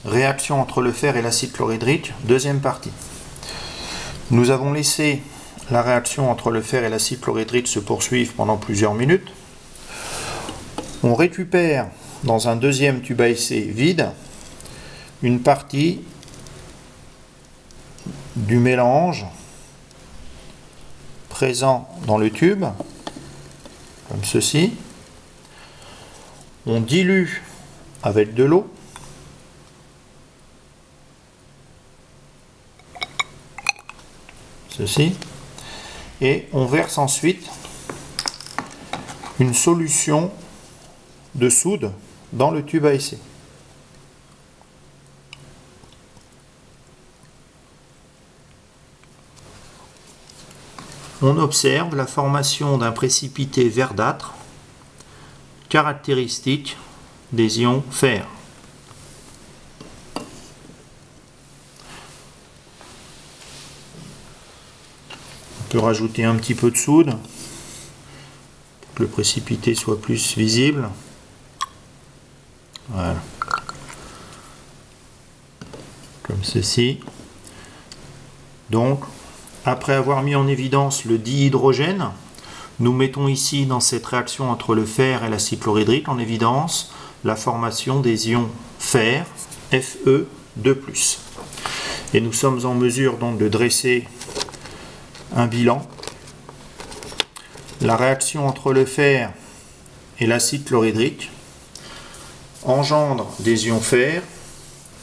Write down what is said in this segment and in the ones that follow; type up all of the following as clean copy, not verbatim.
Réaction entre le fer et l'acide chlorhydrique, deuxième partie. Nous avons laissé la réaction entre le fer et l'acide chlorhydrique se poursuivre pendant plusieurs minutes. On récupère dans un deuxième tube à essai vide une partie du mélange présent dans le tube, comme ceci. On dilue avec de l'eau. Ceci, et on verse ensuite une solution de soude dans le tube à essai. On observe la formation d'un précipité verdâtre caractéristique des ions fer. On peut rajouter un petit peu de soude pour que le précipité soit plus visible. Voilà. Comme ceci. Donc, après avoir mis en évidence le dihydrogène, nous mettons ici dans cette réaction entre le fer et l'acide chlorhydrique en évidence la formation des ions fer, Fe2+. Et nous sommes en mesure donc de dresser un bilan. La réaction entre le fer et l'acide chlorhydrique engendre des ions fer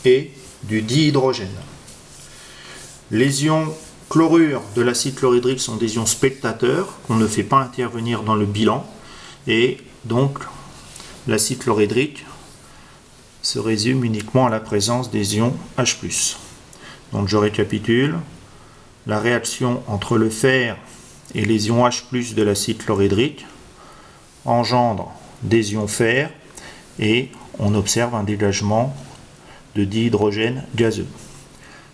et du dihydrogène. Les ions chlorure de l'acide chlorhydrique sont des ions spectateurs qu'on ne fait pas intervenir dans le bilan, et donc l'acide chlorhydrique se résume uniquement à la présence des ions H+. Donc je récapitule. La réaction entre le fer et les ions H+ de l'acide chlorhydrique engendre des ions fer et on observe un dégagement de dihydrogène gazeux.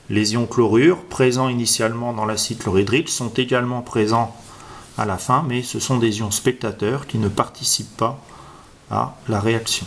Les ions chlorure, présents initialement dans l'acide chlorhydrique, sont également présents à la fin, mais ce sont des ions spectateurs qui ne participent pas à la réaction.